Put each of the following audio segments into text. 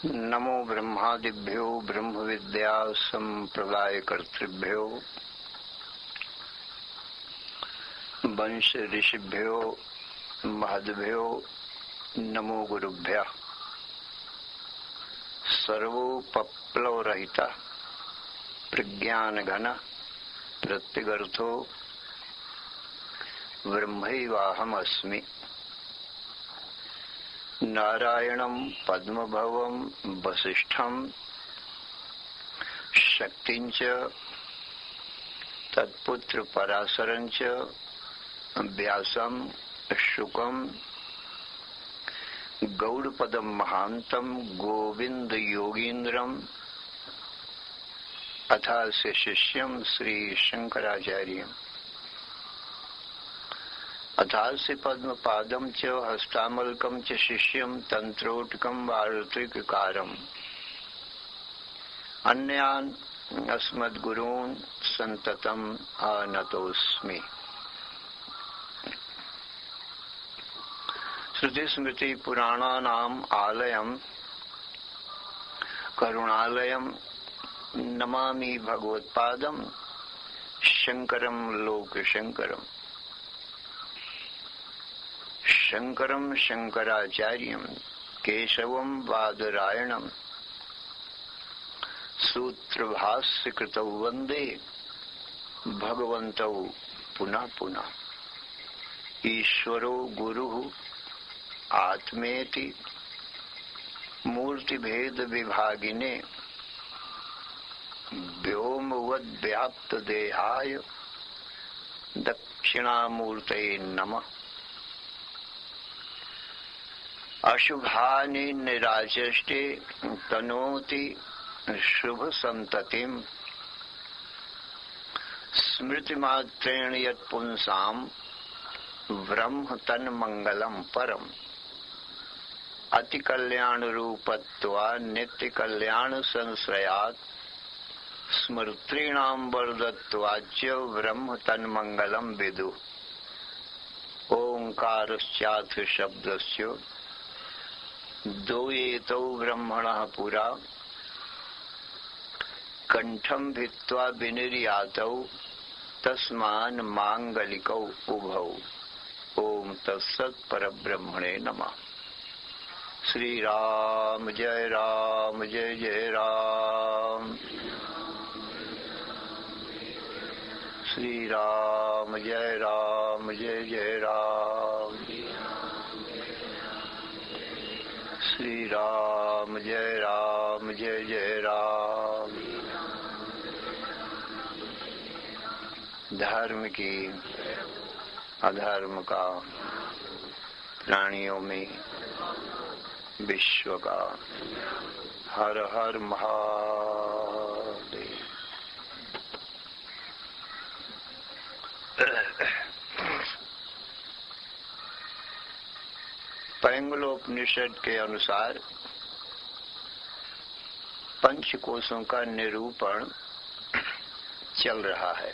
नमो ब्रह्मादिभ्यो ब्रह्म विद्या संप्रदाय कर्तृभ्यो वंश ऋषिभ्यो महद्भ्यो नमो गुरुभ्यः। सर्वोपप्लव रहिता प्रज्ञान घन प्रत्यगर्थो ब्रह्मैवाहमस्मि। नारायणं पद्मभवं वसिष्ठं शक्तिंच तत्पुत्र पराशरंच व्यासं शुकं गौड़पदं महांतं गोविंद योगींद्रम अथास्य शिष्यं श्री शंकराचार्यम् अथास्य पद्मपादं च हस्तामलकं च शिष्यं तंत्रोटकं वार्तिककारम् अन्यान् अस्मद्गुरून् सन्ततम् आनतोऽस्मि। श्रुति स्मृति पुराणानाम् आलयं करुणालयं नमामि भगवत्पादं शंकरं लोकशंकरम्। शंकरं शंकराचार्यं केशवं बादरायणं सूत्रभाष्यकृतौ वन्दे भगवन्तौ पुनः पुनः। ईश्वरो गुरुः आत्मेति मूर्तिभेद विभागिने व्योमवद्व्याप्त देहाय दक्षिणामूर्तये नमः। अशुभानि निराचष्टे तनोति शुभ संततिम् स्मृतिमात्रेण यत्पुंसां ब्रह्म तन्मंगलं परम्। अति कल्याण रूपत्वा नित्य कल्याण संश्रयात् स्मृतीनां वरदत्वाच्च ब्रह्म तन्मंगलं विदु। ओंकारश्चाथ शब्दस्य द्वयेतौ ब्रह्मणः पुरा कंठं भित्त्वा विनिर्यातौ तस्मान् मांगलिकौ उभौ। ओम तत्सत् परब्रह्मणे नमः। श्री राम जय जय राम। श्री राम जय जय राम। श्री राम जय जय राम। धर्म की अधर्म का प्राणियों में विश्व का हर हर महादेव। पैंगलोपनिषद के अनुसार पंचकोशों का निरूपण चल रहा है।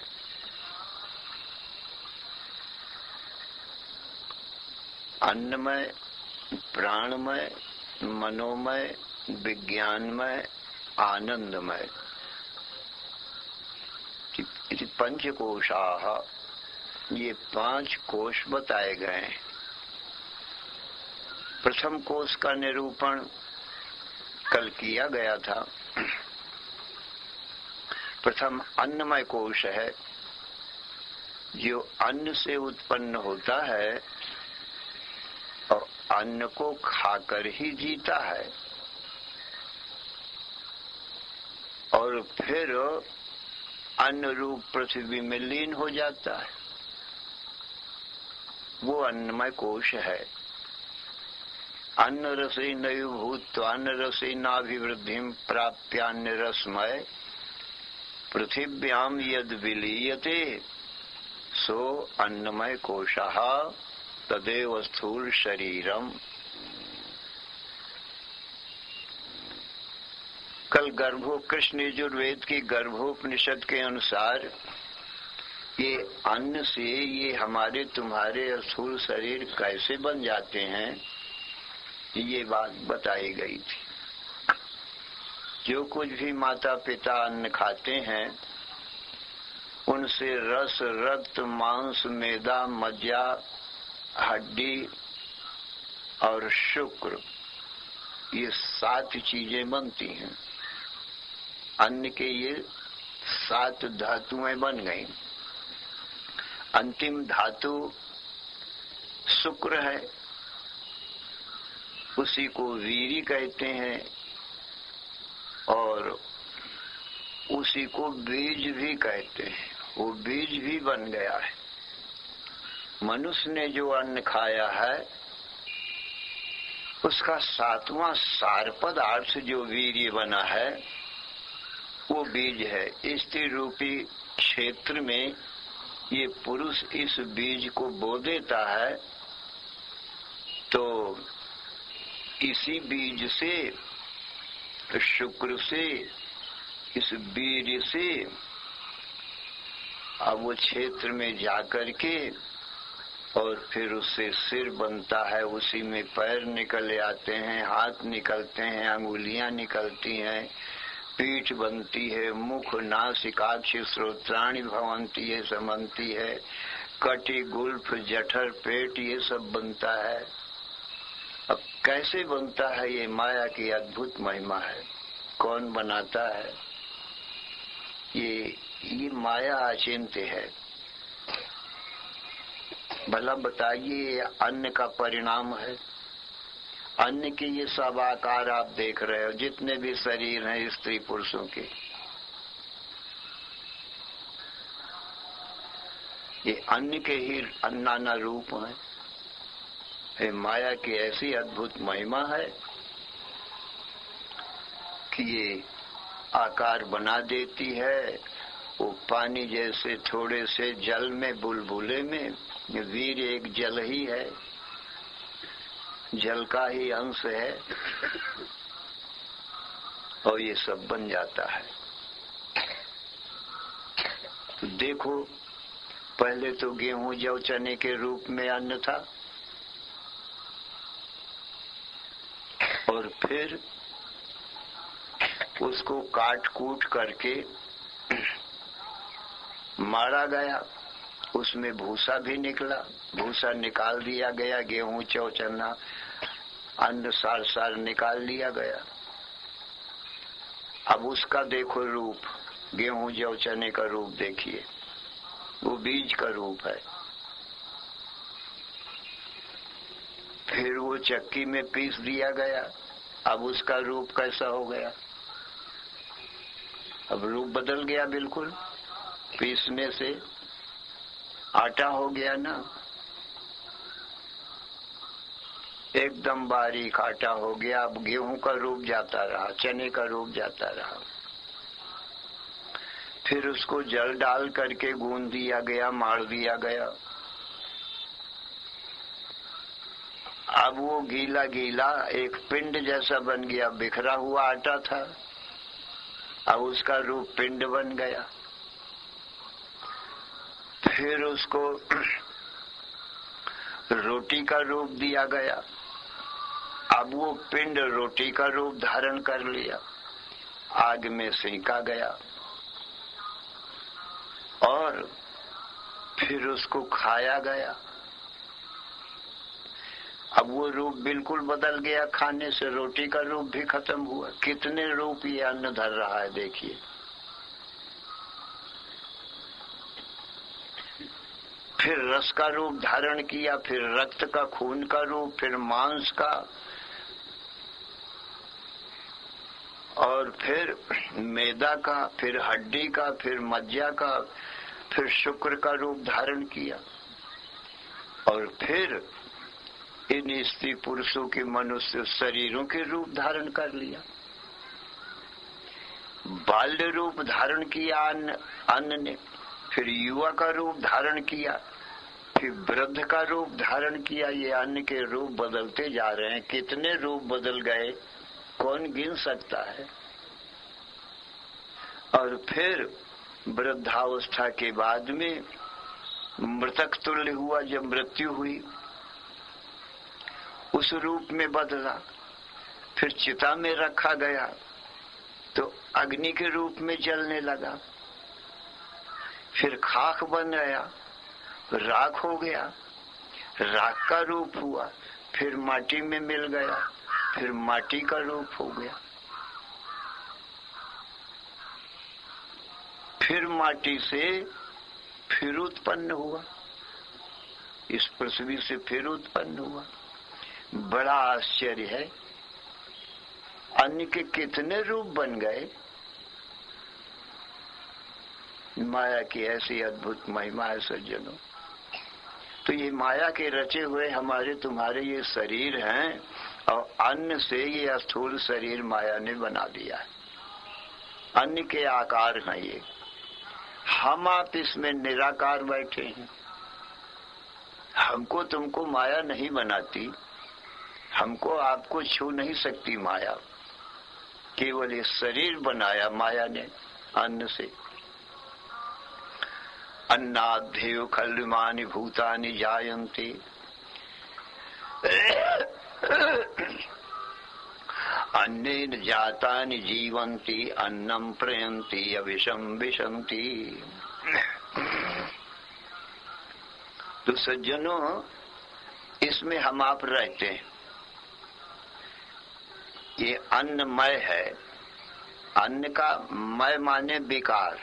अन्नमय, प्राणमय, मनोमय, विज्ञानमय, आनंदमय इति पंचकोशाः, ये 5 कोश बताए गए हैं। प्रथम कोश का निरूपण कल किया गया था। प्रथम अन्नमय कोश है, जो अन्न से उत्पन्न होता है और अन्न को खाकर ही जीता है और फिर अन्न रूप पृथ्वी में लीन हो जाता है। वो अन्नमय कोश है। अन्न रसेनैव भूत्वा अन्न रसेनाभिवृद्धिं प्राप्यान्न रसमय पृथिव्यां यद विलीयते सो अन्नमय कोशः तदेव स्थूल शरीरम। कल कृष्ण यजुर्वेद की गर्भोपनिषद के अनुसार ये अन्न से ये हमारे तुम्हारे स्थूल शरीर कैसे बन जाते हैं, ये बात बताई गई थी। जो कुछ भी माता पिता अन्न खाते हैं उनसे रस, रक्त, मांस, मेदा, मज्जा, हड्डी और शुक्र, ये 7 चीजें बनती हैं। अन्न के ये 7 धातुएं बन गई। अंतिम धातु शुक्र है, उसी को वीरी कहते हैं और उसी को बीज भी कहते हैं। वो बीज भी बन गया है। मनुष्य ने जो अन्न खाया है उसका 7वां सार पदार्थ जो वीर्य बना है वो बीज है। स्त्री रूपी क्षेत्र में ये पुरुष इस बीज को बो देता है तो इसी बीज से, शुक्र से, इस वीर्य से अब वो क्षेत्र में जाकर के और फिर उससे सिर बनता है, उसी में पैर निकले आते हैं, हाथ निकलते हैं, अंगुलियां निकलती हैं, पीठ बनती है, मुख, नासिकाक्ष, श्रोत्राणि भवंती है, समंती है, कटी, गुल्फ, जठर, पेट, ये सब बनता है। अब कैसे बनता है ये माया की अद्भुत महिमा है। कौन बनाता है? ये माया अचिंत्य है। भला बताइए, ये अन्न का परिणाम है। अन्न के ये सब आकार आप देख रहे हो, जितने भी शरीर हैं स्त्री पुरुषों के, ये अन्न के ही नाना रूप हैं। ये माया की ऐसी अद्भुत महिमा है कि ये आकार बना देती है। वो पानी जैसे थोड़े से जल में, बुलबुले में, वीर एक जल ही है, जल का ही अंश है और ये सब बन जाता है। तो देखो, पहले तो गेहूं, जौ, चने के रूप में अन्न था और फिर उसको काट कूट करके मारा गया, उसमें भूसा भी निकला, भूसा निकाल दिया गया, गेहूं, जौ, चना, अन्न सार निकाल लिया गया। अब उसका देखो रूप, गेहूं, जौ, चने का रूप देखिए, वो बीज का रूप है। फिर वो चक्की में पीस दिया गया, अब उसका रूप कैसा हो गया? अब रूप बदल गया बिल्कुल, पीसने से आटा हो गया ना, एकदम बारीक आटा हो गया। अब गेहूं का रूप जाता रहा, चने का रूप जाता रहा। फिर उसको जल डाल करके गूंद दिया गया, मार दिया गया। अब वो गीला गीला एक पिंड जैसा बन गया, बिखरा हुआ आटा था, अब उसका रूप पिंड बन गया। फिर उसको रोटी का रूप दिया गया, अब वो पिंड रोटी का रूप धारण कर लिया, आग में सेंका गया और फिर उसको खाया गया। अब वो रूप बिल्कुल बदल गया, खाने से रोटी का रूप भी खत्म हुआ। कितने रूप ये अन्न धर रहा है देखिए। फिर रस का रूप धारण किया, फिर रक्त का, खून का रूप, फिर मांस का, और फिर मैदा का, फिर हड्डी का, फिर मज्जा का, फिर शुक्र का रूप धारण किया और फिर इन स्त्री पुरुषों के मनुष्य शरीरों के रूप धारण कर लिया। बाल्य रूप धारण किया अन्न ने, फिर युवा का रूप धारण किया, फिर वृद्ध का रूप धारण किया। ये अन्न के रूप बदलते जा रहे हैं। कितने रूप बदल गए कौन गिन सकता है। और फिर वृद्धावस्था के बाद में मृतक तुल्य हुआ, जब मृत्यु हुई उस रूप में बदला, फिर चिता में रखा गया, तो अग्नि के रूप में जलने लगा, फिर खाक बन गया, राख हो गया, राख का रूप हुआ, फिर माटी में मिल गया, फिर माटी का रूप हो गया, फिर माटी से फिर उत्पन्न हुआ, इस पृथ्वी से फिर उत्पन्न हुआ। बड़ा आश्चर्य है, अन्य के कितने रूप बन गए। माया की ऐसी अद्भुत महिमा है सज्जनों। तो ये माया के रचे हुए हमारे तुम्हारे ये शरीर हैं, और अन्न से ये स्थूल शरीर माया ने बना दिया है। अन्न के आकार हैं ये, हम आप इसमें निराकार बैठे हैं। हमको तुमको माया नहीं बनाती, हमको आपको छू नहीं सकती माया। केवल ये शरीर बनाया माया ने अन्न से। अन्नाद्येव खलुमानि भूतानि जायन्ते अन्नेन जातानि जीवन्ति अन्नं प्रयन्ति अविशं विशन्ति। तो सज्जनों, इसमें हम आप रहते हैं। ये अन्नमय है। अन्न का मय माने विकार,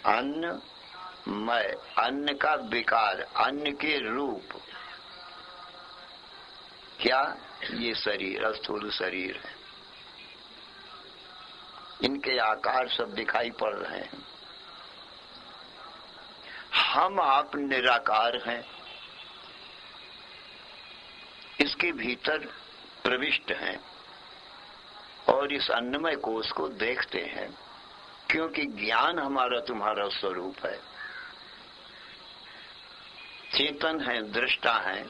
अन्नमय, अन्न का विकार, अन्न के रूप। क्या? ये शरीर, स्थूल शरीर है। इनके आकार सब दिखाई पड़ रहे हैं। हम आप निराकार हैं, इसके भीतर प्रविष्ट हैं और इस अन्नमय कोश को देखते हैं, क्योंकि ज्ञान हमारा तुम्हारा स्वरूप है। चेतन है, दृष्टा है,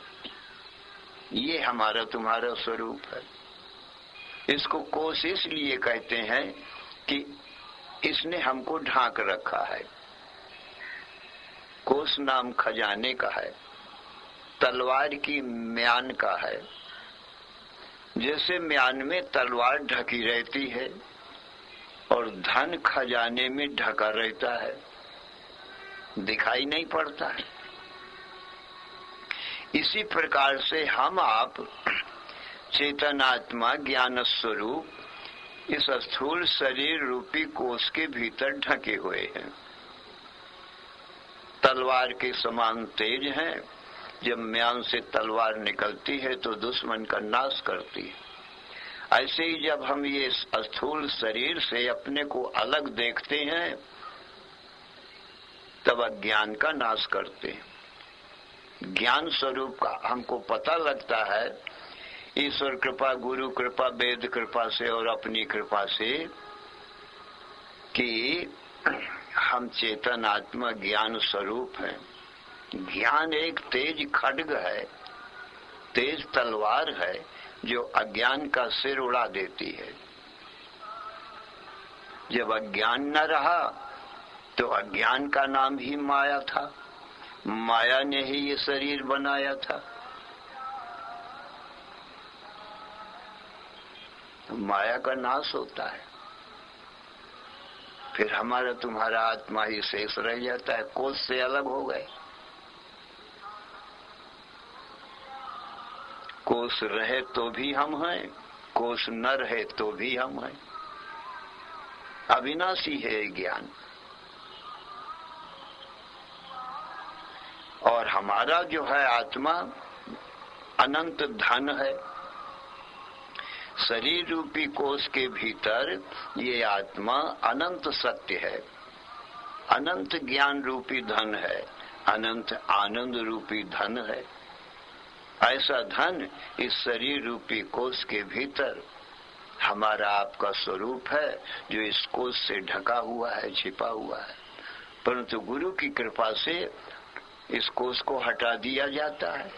ये हमारा तुम्हारा स्वरूप है। इसको कोश इसलिए कहते हैं कि इसने हमको ढांक रखा है। कोश नाम खजाने का है, तलवार की म्यान का है। जैसे म्यान में तलवार ढकी रहती है और धन खजाने में ढका रहता है, दिखाई नहीं पड़ता है। इसी प्रकार से हम आप चेतनात्मा ज्ञान स्वरूप इस स्थूल शरीर रूपी कोश के भीतर ढके हुए हैं। तलवार के समान तेज हैं। जब म्यान से तलवार निकलती है तो दुश्मन का नाश करती है। ऐसे ही जब हम ये स्थूल शरीर से अपने को अलग देखते हैं तब अज्ञान का नाश करते हैं। ज्ञान स्वरूप का हमको पता लगता है ईश्वर कृपा, गुरु कृपा, वेद कृपा से और अपनी कृपा से कि हम चेतन आत्मा ज्ञान स्वरूप हैं। ज्ञान एक तेज खड्ग है, तेज तलवार है जो अज्ञान का सिर उड़ा देती है। जब अज्ञान न रहा तो अज्ञान का नाम ही माया था। माया ने ही ये शरीर बनाया था। माया का नाश होता है, फिर हमारा तुम्हारा आत्मा ही शेष रह जाता है। कोष से अलग हो गए। कोष रहे तो भी हम हैं, कोष न रहे तो भी हम हैं। अविनाशी है ज्ञान। और हमारा जो है आत्मा अनंत धन है। शरीर रूपी कोष के भीतर ये आत्मा अनंत सत्य है, अनंत ज्ञान रूपी धन है, अनंत आनंद रूपी धन है। ऐसा धन इस शरीर रूपी कोष के भीतर हमारा आपका स्वरूप है, जो इस कोष से ढका हुआ है, छिपा हुआ है। परंतु गुरु की कृपा से इस कोष को हटा दिया जाता है,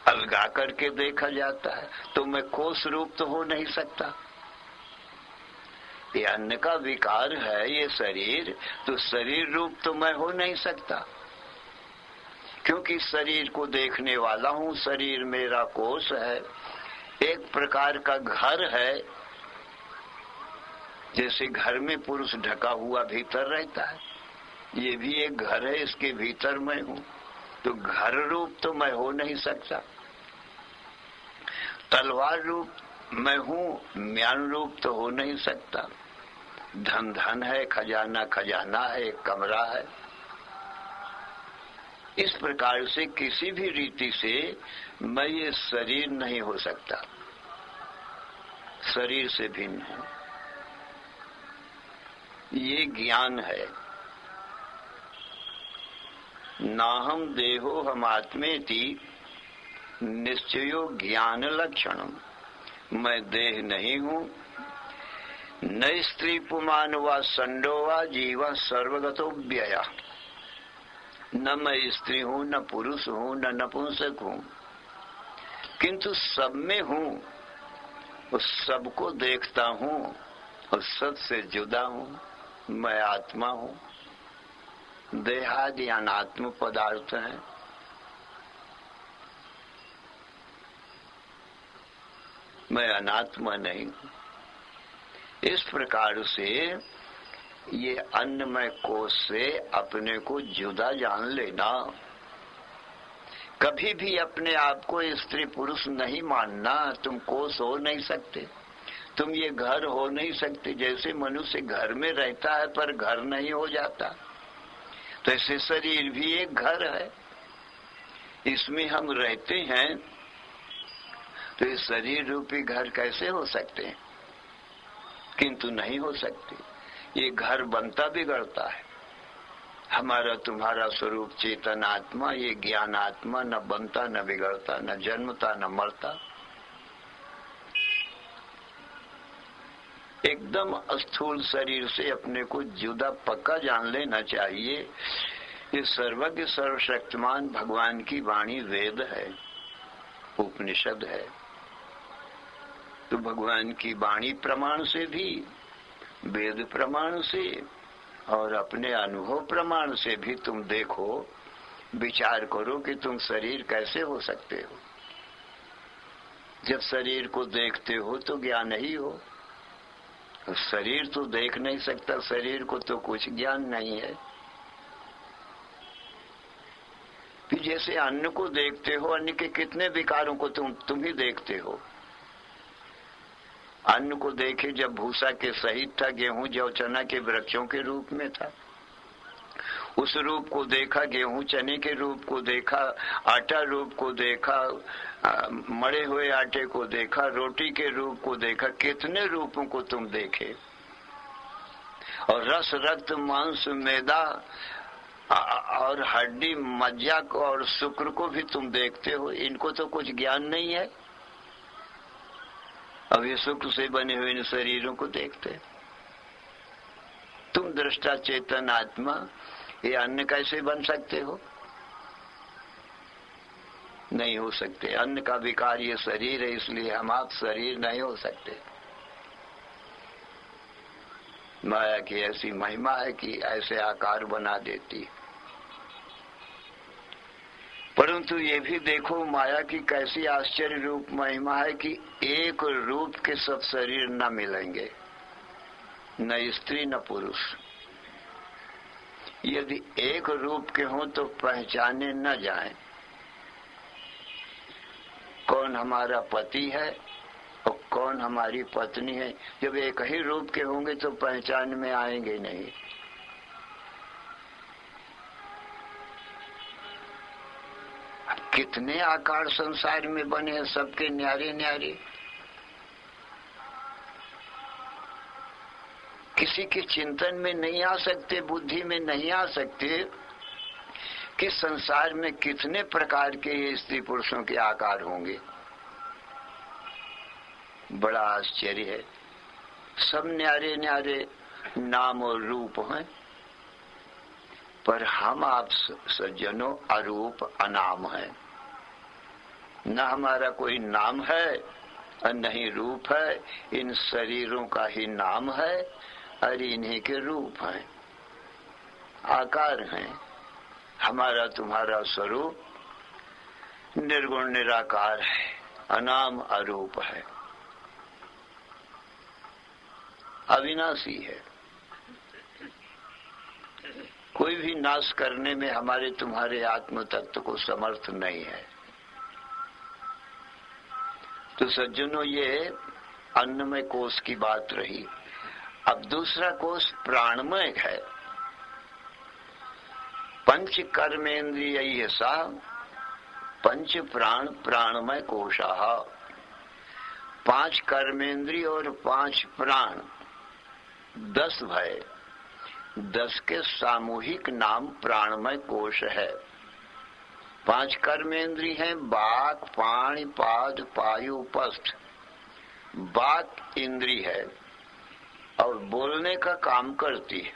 अलगा करके देखा जाता है। तो मैं कोष रूप तो हो नहीं सकता। ये अन्न का विकार है, ये शरीर, तो शरीर रूप तो मैं हो नहीं सकता, क्योंकि शरीर को देखने वाला हूँ। शरीर मेरा कोष है, एक प्रकार का घर है जैसे घर में पुरुष ढका हुआ भीतर रहता है, ये भी एक घर है, इसके भीतर मैं हूँ। तो घर रूप तो मैं हो नहीं सकता, तलवार रूप मैं हूँ, म्यान रूप तो हो नहीं सकता। धन धन है, खजाना खजाना है, कमरा है। इस प्रकार से किसी भी रीति से मैं ये शरीर नहीं हो सकता, शरीर से भिन्न हूँ। ये ज्ञान है। नाहम देहो हम आत्मेति निश्चयो ज्ञान लक्षणम। मैं देह नहीं हूँ, न स्त्री पुमान व संडो व जीव सर्वगतो व्यया। न मैं स्त्री हूँ, न पुरुष हूँ, न नपुंसक हूँ, किंतु सब में हूँ, उस सबको देखता हूँ और सब से जुदा हूँ। मैं आत्मा हूँ। देहादि अनात्म पदार्थ हैं। मैं अनात्मा नहीं हूँ। इस प्रकार से ये अन्नमय कोश से अपने को जुदा जान लेना। कभी भी अपने आप को स्त्री पुरुष नहीं मानना। तुम कोश हो नहीं सकते, तुम ये घर हो नहीं सकते। जैसे मनुष्य घर में रहता है पर घर नहीं हो जाता, तो ऐसे शरीर भी एक घर है, इसमें हम रहते हैं। तो ये शरीर रूपी घर कैसे हो सकते हैं? किंतु नहीं हो सकते। ये घर बनता बिगड़ता है। हमारा तुम्हारा स्वरूप चेतन आत्मा, ये ज्ञान आत्मा न बनता न बिगड़ता, न जन्मता न मरता। एकदम स्थूल शरीर से अपने को जुदा पक्का जान लेना चाहिए। ये सर्वज्ञ सर्वशक्तिमान भगवान की वाणी वेद है, उपनिषद है। तो भगवान की वाणी प्रमाण से भी, वेद प्रमाण से और अपने अनुभव प्रमाण से भी तुम देखो, विचार करो कि तुम शरीर कैसे हो सकते हो। जब शरीर को देखते हो तो ज्ञान ही हो। शरीर तो देख नहीं सकता, शरीर को तो कुछ ज्ञान नहीं है। फिर जैसे अन्न को देखते हो, अन्न के कितने विकारों को तुम ही देखते हो। अन्न को देखे जब भूसा के सहित था, गेहूं जौ चना के वृक्षों के रूप में था, उस रूप को देखा। गेहूं चने के रूप को देखा, आटा रूप को देखा, मड़े हुए आटे को देखा, रोटी के रूप को देखा। कितने रूपों को तुम देखे। और रस रक्त मांस मैदा और हड्डी मज्जा और शुक्र को भी तुम देखते हो। इनको तो कुछ ज्ञान नहीं है। अब ये शुक्र से बने हुए इन शरीरों को देखते। तुम दृष्टा चेतन आत्मा, ये अन्न कैसे बन सकते हो? नहीं हो सकते। अन्न का विकार ये शरीर है, इसलिए हम आप शरीर नहीं हो सकते। माया की ऐसी महिमा है कि ऐसे आकार बना देती। परंतु ये भी देखो माया की कैसी आश्चर्य रूप महिमा है कि एक रूप के सब शरीर न मिलेंगे, न स्त्री न पुरुष। यदि एक रूप के हों तो पहचाने न जाएं कौन हमारा पति है और कौन हमारी पत्नी है। जब एक ही रूप के होंगे तो पहचान में आएंगे नहीं। कितने आकार संसार में बने हैं, सबके न्यारे न्यारे। किसी के चिंतन में नहीं आ सकते, बुद्धि में नहीं आ सकते कि संसार में कितने प्रकार के ये स्त्री पुरुषों के आकार होंगे। बड़ा आश्चर्य है। सब न्यारे न्यारे नाम और रूप हैं, पर हम आप सज्जनों अरूप अनाम है। न हमारा कोई नाम है और न ही रूप है। इन शरीरों का ही नाम है और इन्हीं के रूप हैं, आकार हैं। हमारा तुम्हारा स्वरूप निर्गुण निराकार है, अनाम अरूप है। अविनाशी है, कोई भी नाश करने में हमारे तुम्हारे आत्म तत्व को समर्थ नहीं है। तो सज्जनों, ये अन्नमय कोश की बात रही। अब दूसरा कोश प्राणमय है। पंच कर्मेंद्रिय सा पंच प्राण प्राणमय कोशः। 5 कर्मेंद्रिय और 5 प्राण 10 भय, 10 के सामूहिक नाम प्राणमय कोश है। 5 कर्मेंद्रिय हैं वाक, पाणि, पाद, पायु, उपस्थ। वाक इंद्रिय है और बोलने का काम करती है।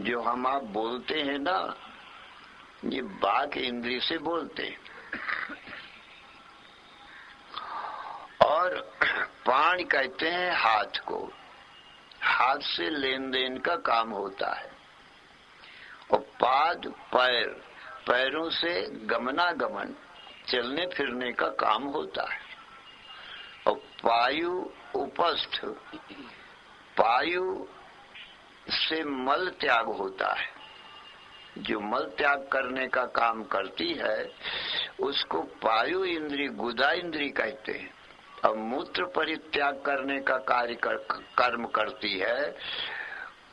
जो हम आप बोलते हैं ना, ये वाक इंद्रिय से बोलते हैं। और पाण कहते हैं हाथ को, हाथ से लेन देन का काम होता है। और पाद पैर, पैरों से गमनागमन चलने फिरने का काम होता है। और पायु उपस्थ, पायु से मल त्याग होता है। जो मल त्याग करने का काम करती है उसको पायु इंद्री, गुदा इंद्री कहते हैं। और मूत्र परित्याग करने का कार्य कर्म करती है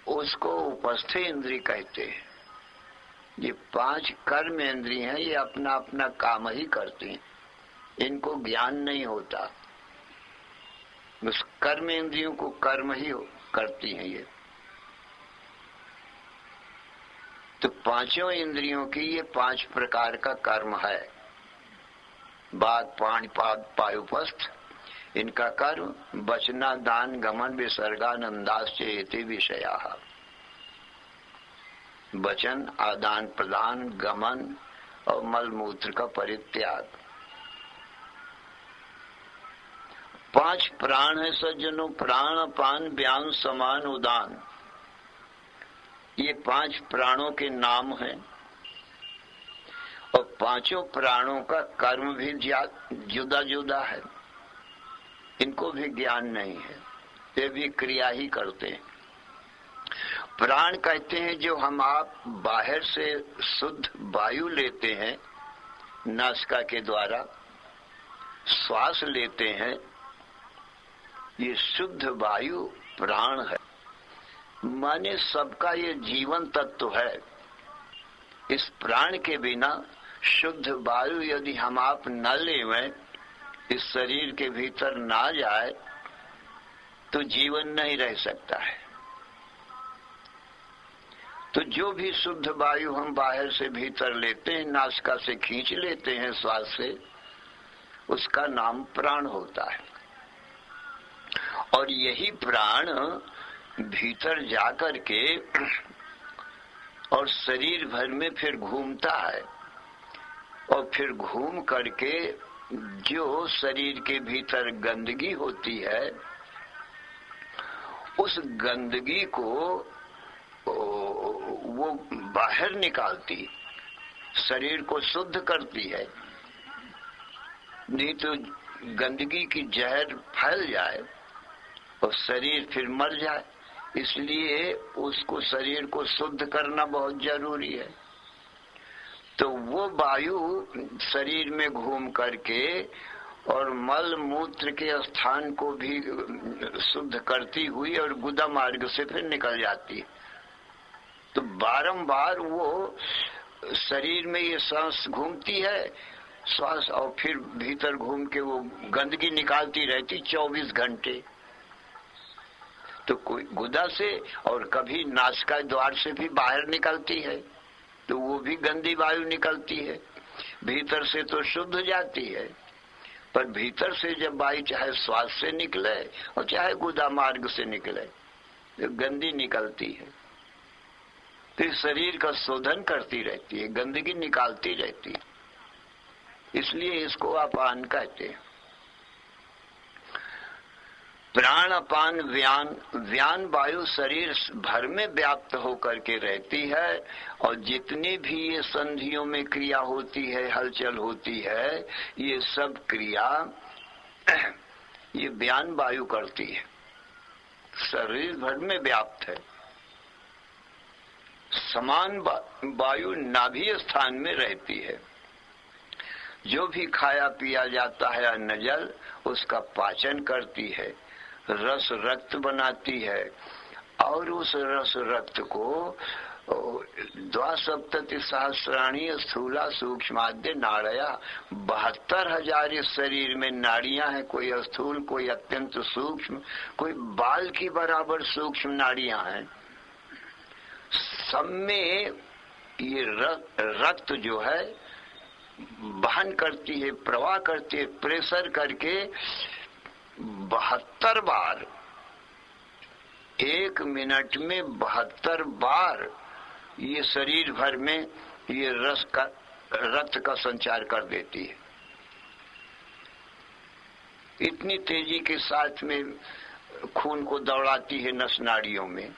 उसको उपस्थ इंद्री कहते हैं। ये 5 कर्म इंद्रिय हैं, ये अपना अपना काम ही करती हैं, इनको ज्ञान नहीं होता। उस कर्म इंद्रियों को कर्म ही करती हैं ये। तो 5 इंद्रियों की ये 5 प्रकार का कर्म है। वाक, पाणि, पाद, पायुपस्थ, इनका कर्म वचना दान गमन विसर्गानंदाश्चेति विषयाः। वचन, आदान प्रदान, गमन और मल मूत्र का परित्याग। 5 प्राण है सज्जनों, प्राण अपान व्यान समान उदान। ये 5 प्राणों के नाम हैं। और 5 प्राणों का कर्म भी जुदा जुदा है, इनको भी ज्ञान नहीं है, ये भी क्रिया ही करते हैं। प्राण कहते हैं जो हम आप बाहर से शुद्ध वायु लेते हैं, नासिका के द्वारा श्वास लेते हैं, ये शुद्ध वायु प्राण है। माने सबका ये जीवन तत्व है। इस प्राण के बिना शुद्ध वायु यदि हम आप न लेवें, इस शरीर के भीतर ना जाए तो जीवन नहीं रह सकता है। तो जो भी शुद्ध वायु हम बाहर से भीतर लेते हैं, नासिका से खींच लेते हैं श्वास से, उसका नाम प्राण होता है। और यही प्राण भीतर जाकर के और शरीर भर में फिर घूमता है। और फिर घूम करके जो शरीर के भीतर गंदगी होती है, उस गंदगी को वो बाहर निकालती, शरीर को शुद्ध करती है। नहीं तो गंदगी की जहर फैल जाए और शरीर फिर मर जाए। इसलिए उसको, शरीर को शुद्ध करना बहुत जरूरी है। तो वो वायु शरीर में घूम करके और मल मूत्र के स्थान को भी शुद्ध करती हुई और गुदा मार्ग से फिर निकल जाती है। तो बारंबार वो शरीर में ये सांस घूमती है, श्वास, और फिर भीतर घूम के वो गंदगी निकालती रहती 24 घंटे। तो कोई गुदा से और कभी नासिका द्वार से भी बाहर निकलती है, तो वो भी गंदी वायु निकलती है। भीतर से तो शुद्ध जाती है, पर भीतर से जब वायु चाहे श्वास से निकले और चाहे गुदा मार्ग से निकले, तो गंदी निकलती है। तो शरीर का शोधन करती रहती है, गंदगी निकालती रहती है। इसलिए इसको अपान कहते हैं। प्राण अपान व्यान, व्यान वायु शरीर भर में व्याप्त होकर के रहती है। और जितनी भी ये संधियों में क्रिया होती है, हलचल होती है, ये सब क्रिया ये व्यान वायु करती है। शरीर भर में व्याप्त है। समान वायु नाभीय स्थान में रहती है। जो भी खाया पिया जाता है अन्न जल उसका पाचन करती है, रस रक्त बनाती है और उस रस रक्त को 72 सहस्राणी स्थूला सूक्ष्माद्य नाड़या 72,000 इस शरीर में नाड़ियां हैं। कोई स्थूल, कोई अत्यंत सूक्ष्म, कोई बाल की बराबर सूक्ष्म नाड़ियां हैं। सब में ये रक्त जो है वहन करती है, प्रवाह करती है, प्रेशर करके 72 बार, 1 मिनट में 72 बार ये शरीर भर में ये रक्त का संचार कर देती है। इतनी तेजी के साथ में खून को दौड़ाती है नस नाड़ियों में,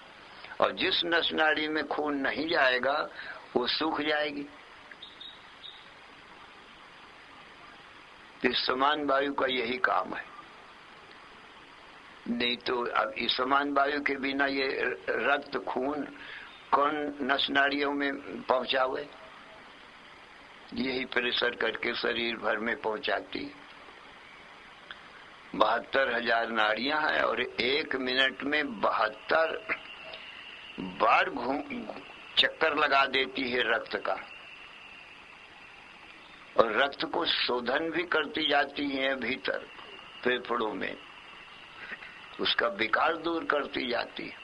और जिस नस नाड़ी में खून नहीं जाएगा वो सूख जाएगी। इस समान वायु का यही काम है। नहीं तो अब इस समान वायु के बिना ये रक्त खून कौन नस नाड़ियों में पहुंचावे? यही प्रेशर करके शरीर भर में पहुंचाती है। 72,000 नाड़ियां हैं और 1 मिनट में 72 बार चक्कर लगा देती है रक्त का, और रक्त को शोधन भी करती जाती है भीतर फेफड़ों में, उसका विकार दूर करती जाती है।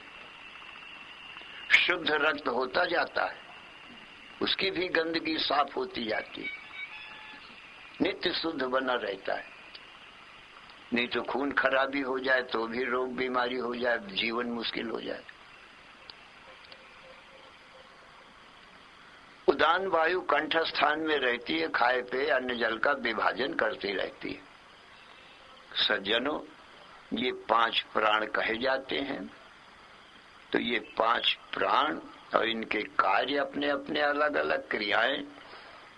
शुद्ध रक्त होता जाता है, उसकी भी गंदगी साफ होती जाती है, नित्य शुद्ध बना रहता है। नहीं तो खून खराबी हो जाए तो भी रोग बीमारी हो जाए, जीवन मुश्किल हो जाए। उदान वायु कंठ स्थान में रहती है, खाए पे अन्न जल का विभाजन करती रहती है। सज्जनों, ये 5 प्राण कहे जाते हैं। तो ये 5 प्राण और इनके कार्य अपने अपने अलग अलग क्रियाएं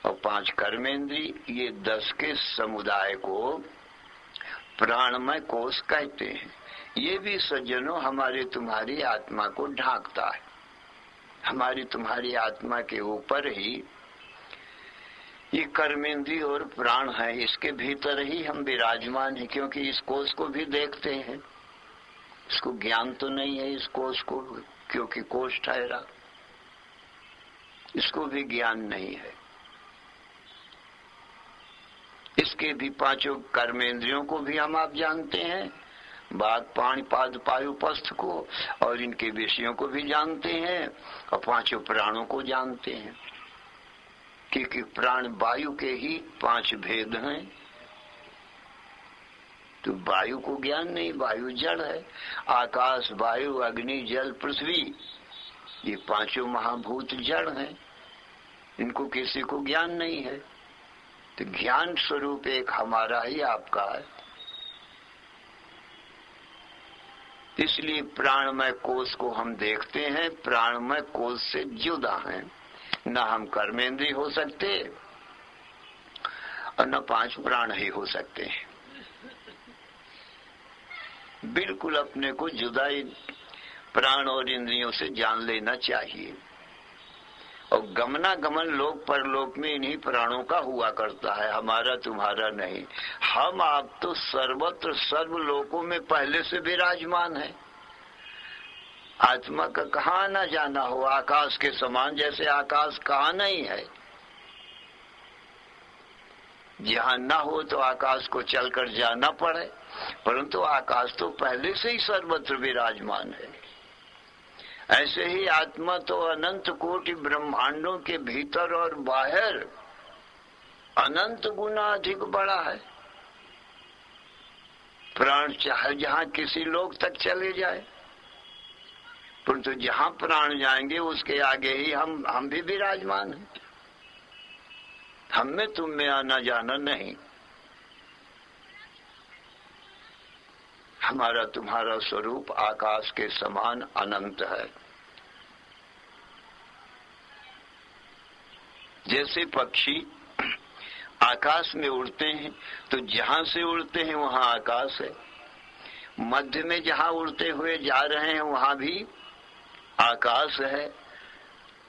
और 5 कर्मेंद्री, ये 10 के समुदाय को प्राणमय कोश कहते हैं। ये भी सज्जनों हमारी तुम्हारी आत्मा को ढांकता है। हमारी तुम्हारी आत्मा के ऊपर ही ये कर्मेंद्रिय और प्राण है, इसके भीतर ही हम विराजमान हैं। क्योंकि इस कोश को भी देखते हैं, इसको ज्ञान तो नहीं है इस कोश को, क्योंकि कोश ठहरा, इसको भी ज्ञान नहीं है। इसके भी 5 कर्मेंद्रियों को भी हम आप जानते हैं, बाघ पाणी पाद पायुपस्थ को, और इनके विषयों को भी जानते हैं, और 5 प्राणों को जानते हैं। क्योंकि प्राण वायु के ही 5 भेद हैं। तो वायु को ज्ञान नहीं, वायु जड़ है। आकाश, वायु, अग्नि, जल, पृथ्वी, ये 5 महाभूत जड़ हैं, इनको किसी को ज्ञान नहीं है। तो ज्ञान स्वरूप एक हमारा ही आपका है। इसलिए प्राणमय कोश को हम देखते हैं, प्राणमय कोश से जुदा हैं। न हम कर्मेंद्रिय हो सकते और न 5 प्राण ही हो सकते हैं। बिल्कुल अपने को जुदा ही प्राण और इंद्रियों से जान लेना चाहिए। और गमनागमन लोक परलोक में इन्हीं प्राणों का हुआ करता है, हमारा तुम्हारा नहीं। हम आप तो सर्वत्र सर्व लोकों में पहले से विराजमान है। आत्मा का कहाँ न जाना हो, आकाश के समान। जैसे आकाश कहाँ नहीं है, जहाँ न हो तो आकाश को चलकर जाना पड़े, परंतु आकाश तो पहले से ही सर्वत्र विराजमान है। ऐसे ही आत्मा तो अनंत कोटि ब्रह्मांडों के भीतर और बाहर अनंत गुना अधिक बड़ा है। प्राण चाहे जहाँ किसी लोक तक चले जाए, परंतु जहाँ प्राण जाएंगे उसके आगे ही हम भी विराजमान हैं। हम में तुम में आना जाना नहीं। हमारा तुम्हारा स्वरूप आकाश के समान अनंत है। जैसे पक्षी आकाश में उड़ते हैं तो जहां से उड़ते हैं वहां आकाश है, मध्य में जहाँ उड़ते हुए जा रहे हैं वहां भी आकाश है,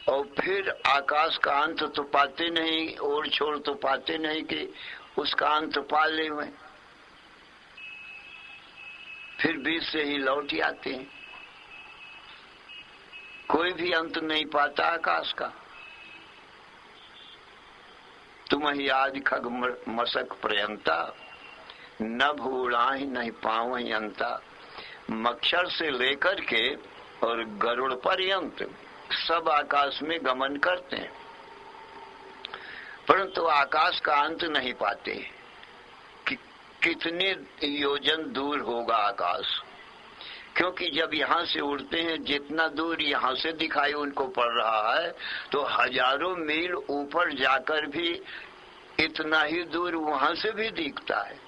और फिर आकाश का अंत तो पाते नहीं, और छोड़ तो पाते नहीं कि उसका अंत पा ले हुए, फिर बीच से ही लौट आते हैं। कोई भी अंत नहीं पाता आकाश का। तुम ही आदि खग मसक पर्यंता, न भूलाहि नहीं पावहि अंता। मच्छर से लेकर के और गरुड़ पर्यंत सब आकाश में गमन करते हैं, परंतु आकाश का अंत नहीं पाते कि कितने योजन दूर होगा आकाश। क्योंकि जब यहाँ से उड़ते हैं, जितना दूर यहाँ से दिखाई उनको पड़ रहा है, तो हजारों मील ऊपर जाकर भी इतना ही दूर वहां से भी दिखता है।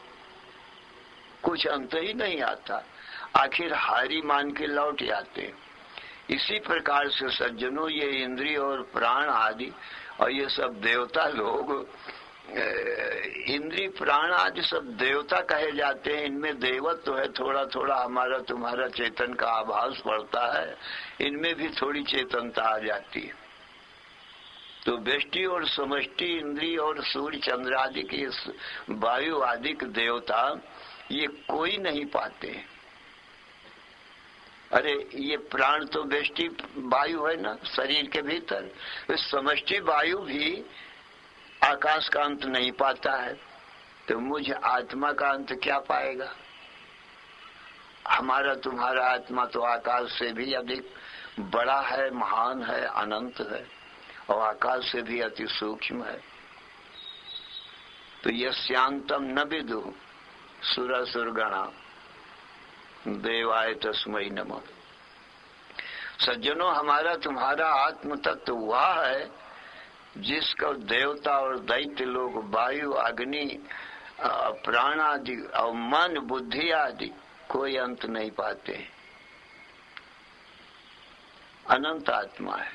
कुछ अंत ही नहीं आता, आखिर हारी मान के लौट आते हैं। इसी प्रकार से सज्जनों, ये इंद्रिय और प्राण आदि और ये सब देवता लोग, इंद्रिय प्राण आदि सब देवता कहे जाते हैं। इनमें देवत्व है, थोड़ा थोड़ा हमारा तुम्हारा चेतन का आभास पड़ता है, इनमें भी थोड़ी चेतनता आ जाती है। तो व्यष्टि और समष्टि इंद्रिय और सूर्य चंद्र आदि के वायु आदि के देवता ये कोई नहीं पाते। अरे ये प्राण तो व्यष्टि वायु है ना शरीर के भीतर, इस समष्टि वायु भी आकाश का अंत नहीं पाता है, तो मुझ आत्मा का अंत क्या पाएगा? हमारा तुम्हारा आत्मा तो आकाश से भी अधिक बड़ा है, महान है, अनंत है, और आकाश से भी अति सूक्ष्म है। तो यस्यांतम न विदु सुरसुरगणा देवाय तस्मै नमः। सज्जनों, हमारा तुम्हारा आत्म तत्व वह है जिसका देवता और दैत्य लोग वायु, अग्नि, प्राण आदि और मन, बुद्धि आदि कोई अंत नहीं पाते। अनंत आत्मा है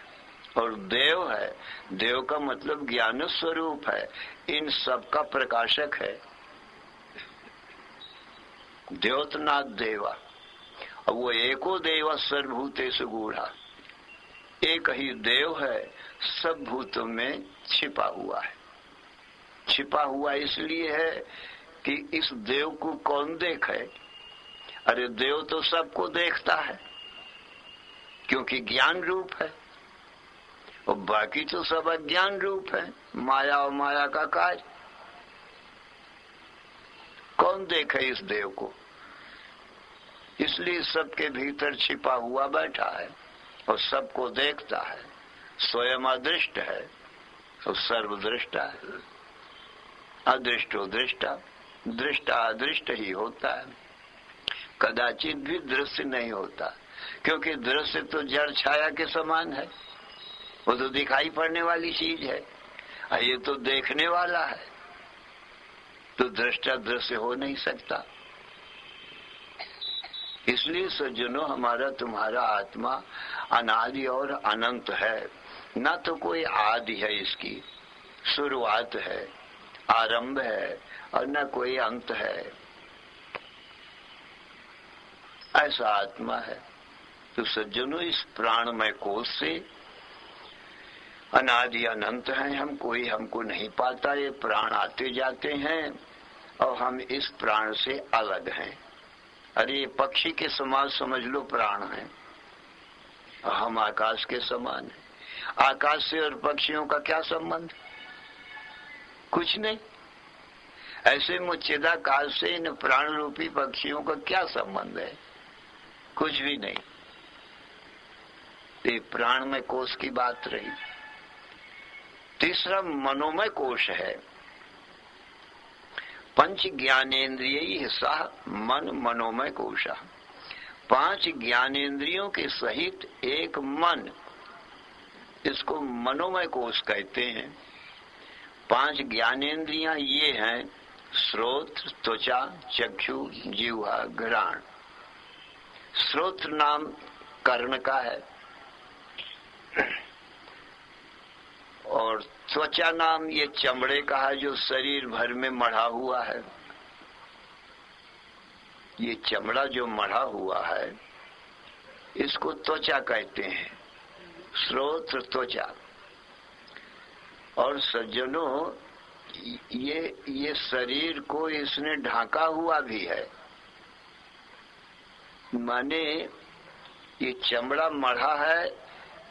और देव है। देव का मतलब ज्ञान स्वरूप है, इन सब का प्रकाशक है। द्योतनाथ देवा, और वो एको देव सर्वभूतेषु गूढ़ा, एक ही देव है, सब भूतों में छिपा हुआ है। छिपा हुआ इसलिए है कि इस देव को कौन देखे? अरे देव तो सबको देखता है, क्योंकि ज्ञान रूप है, और बाकी तो सब अज्ञान रूप है, माया और माया का कार्य। कौन देखे इस देव को? इसलिए सबके भीतर छिपा हुआ बैठा है और सबको देखता है। स्वयं अदृष्ट है और सर्वदृष्टा है। अदृष्टो दृष्टा, दृष्टा अदृष्ट ही होता है, कदाचित भी दृश्य नहीं होता, क्योंकि दृश्य तो जड़ छाया के समान है, वो तो दिखाई पड़ने वाली चीज है, और ये तो देखने वाला है, तो दृष्टा दृश्य हो नहीं सकता। इसलिए सज्जनों, हमारा तुम्हारा आत्मा अनादि और अनंत है। न तो कोई आदि है, इसकी शुरुआत है, आरंभ है, और न कोई अंत है। ऐसा आत्मा है। तो सज्जनों, इस प्राणमय कोश से अनादि अनंत है हम, कोई हमको नहीं पाता। ये प्राण आते जाते हैं और हम इस प्राण से अलग हैं। अरे ये पक्षी के समान समझ लो प्राण है, और हम आकाश के समान हैं। आकाश से और पक्षियों का क्या संबंध? कुछ नहीं। ऐसे मुच्चिदाकाश से इन प्राण रूपी पक्षियों का क्या संबंध है? कुछ भी नहीं। ये प्राण में कोश की बात रही। तीसरा मनोमय कोश है। पंच ज्ञानेन्द्रिय सह मन मनोमय कोशा। 5 ज्ञानेन्द्रियों के सहित एक मन, इसको मनोमय कोश कहते हैं। 5 ज्ञानेन्द्रियां ये हैं: श्रोत्र, त्वचा, चक्षु, जिह्वा, घ्राण। श्रोत्र नाम कर्ण का है, और त्वचा नाम ये चमड़े का है जो शरीर भर में मढ़ा हुआ है। ये चमड़ा जो मढ़ा हुआ है इसको त्वचा कहते हैं, श्रोत्र त्वचा। और सज्जनों, ये शरीर को इसने ढांका हुआ भी है, माने ये चमड़ा मढ़ा है,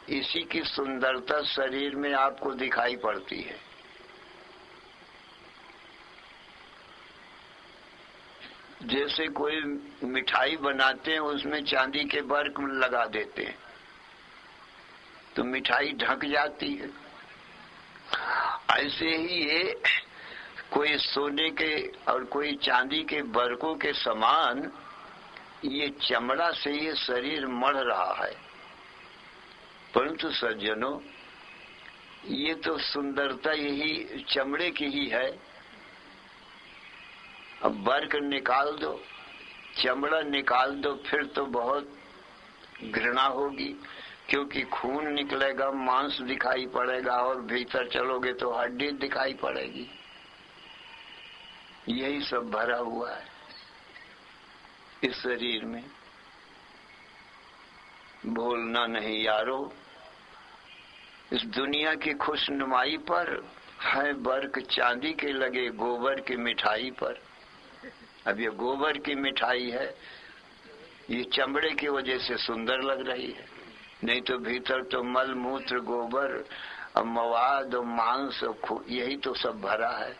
इसी की सुंदरता शरीर में आपको दिखाई पड़ती है। जैसे कोई मिठाई बनाते हैं उसमें चांदी के बर्क लगा देते हैं तो मिठाई ढक जाती है। ऐसे ही ये कोई सोने के और कोई चांदी के बर्कों के समान ये चमड़ा से ये शरीर मढ़ रहा है। परंतु सज्जनों, ये तो सुंदरता यही चमड़े की ही है। अब बर्क निकाल दो, चमड़ा निकाल दो, फिर तो बहुत घृणा होगी, क्योंकि खून निकलेगा, मांस दिखाई पड़ेगा और भीतर चलोगे तो हड्डी दिखाई पड़ेगी। यही सब भरा हुआ है इस शरीर में। भूलना नहीं यारो, इस दुनिया की खुशनुमाई पर है बर्क चांदी के लगे गोबर की मिठाई पर। अब ये गोबर की मिठाई है, ये चमड़े की वजह से सुंदर लग रही है, नहीं तो भीतर तो मल मूत्र गोबर और मवाद और मांस और यही तो सब भरा है।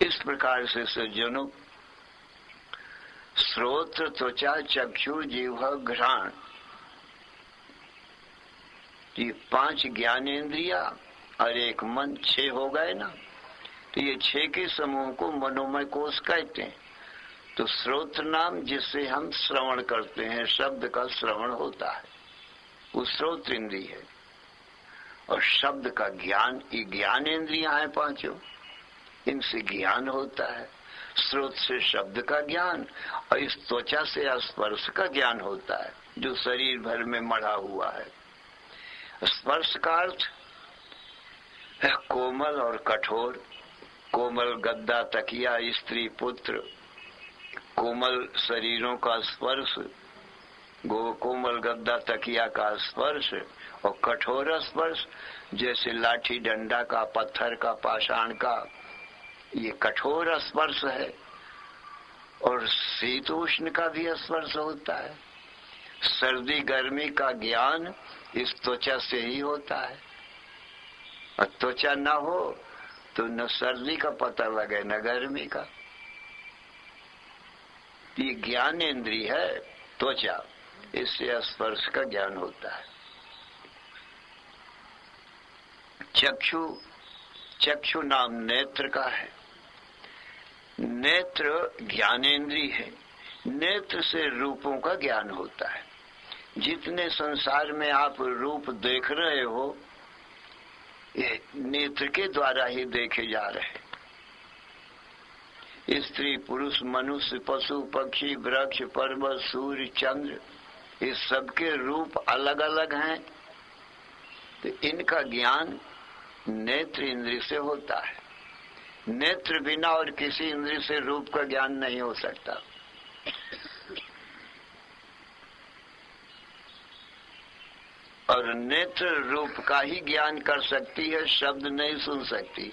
इस प्रकार से सज्जनों, श्रोत्र त्वचा चक्षु जिह्वा घ्राण, ये 5 ज्ञानेंद्रिया और एक मन, 6 हो गए ना। तो ये 6 के समूह को मनोमय कोश कहते हैं। तो श्रोत्र नाम जिससे हम श्रवण करते हैं, शब्द का श्रवण होता है, वो श्रोत्र इंद्रिय है। और शब्द का ज्ञान, ये ज्ञानेंद्रियां हैं 5, इनसे ज्ञान होता है। स्रोत से शब्द का ज्ञान और इस त्वचा से स्पर्श का ज्ञान होता है, जो शरीर भर में मढ़ा हुआ है। स्पर्श का अर्थ है कोमल और कठोर। कोमल गद्दा तकिया स्त्री पुत्र, कोमल शरीरों का स्पर्श, कोमल गद्दा तकिया का स्पर्श और कठोर स्पर्श, जैसे लाठी डंडा का, पत्थर का, पाषाण का, ये कठोर स्पर्श है। और शीतोष्ण का भी स्पर्श होता है। सर्दी गर्मी का ज्ञान इस त्वचा से ही होता है। और त्वचा न हो तो न सर्दी का पता लगे न गर्मी का। ये ज्ञान इंद्रिय है त्वचा, इससे स्पर्श का ज्ञान होता है। चक्षु, चक्षु नाम नेत्र का है। नेत्र ज्ञानेंद्रिय है। नेत्र से रूपों का ज्ञान होता है। जितने संसार में आप रूप देख रहे हो, ये नेत्र के द्वारा ही देखे जा रहे। स्त्री पुरुष मनुष्य पशु पक्षी वृक्ष पर्वत सूर्य चंद्र, ये सबके रूप अलग अलग हैं। तो इनका ज्ञान नेत्र इंद्रिय से होता है। नेत्र बिना और किसी इंद्रिय से रूप का ज्ञान नहीं हो सकता। और नेत्र रूप का ही ज्ञान कर सकती है, शब्द नहीं सुन सकती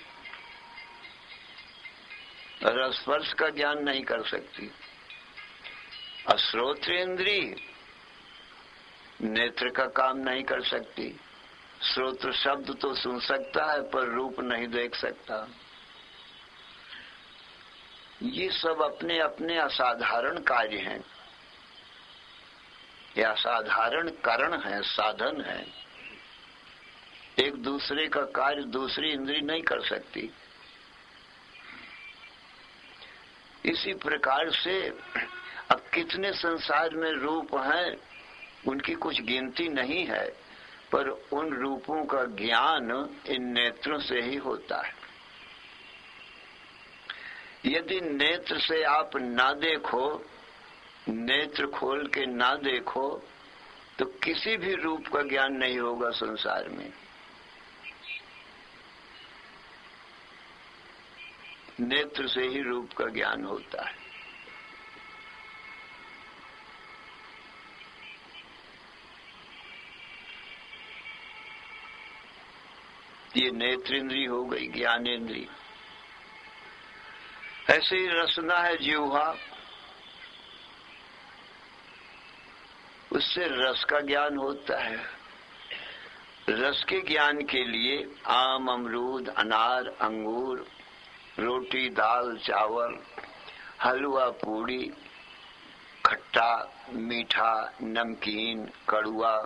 और स्पर्श का ज्ञान नहीं कर सकती। और श्रोत्र इंद्रिय नेत्र का काम नहीं कर सकती। श्रोत्र शब्द तो सुन सकता है पर रूप नहीं देख सकता। ये सब अपने अपने असाधारण कार्य हैं। ये असाधारण कारण है, साधन है। एक दूसरे का कार्य दूसरी इंद्रिय नहीं कर सकती। इसी प्रकार से अब कितने संसार में रूप हैं, उनकी कुछ गिनती नहीं है, पर उन रूपों का ज्ञान इन नेत्रों से ही होता है। यदि नेत्र से आप ना देखो, नेत्र खोल के ना देखो, तो किसी भी रूप का ज्ञान नहीं होगा संसार में। नेत्र से ही रूप का ज्ञान होता है। ये नेत्रेंद्री हो गई, ज्ञानेंद्री। ऐसे ही रसना है जिह्वा, उससे रस का ज्ञान होता है। रस के ज्ञान के लिए आम, अमरूद, अनार, अंगूर, रोटी, दाल, चावल, हलवा, पूड़ी, खट्टा, मीठा, नमकीन, कड़ुआ,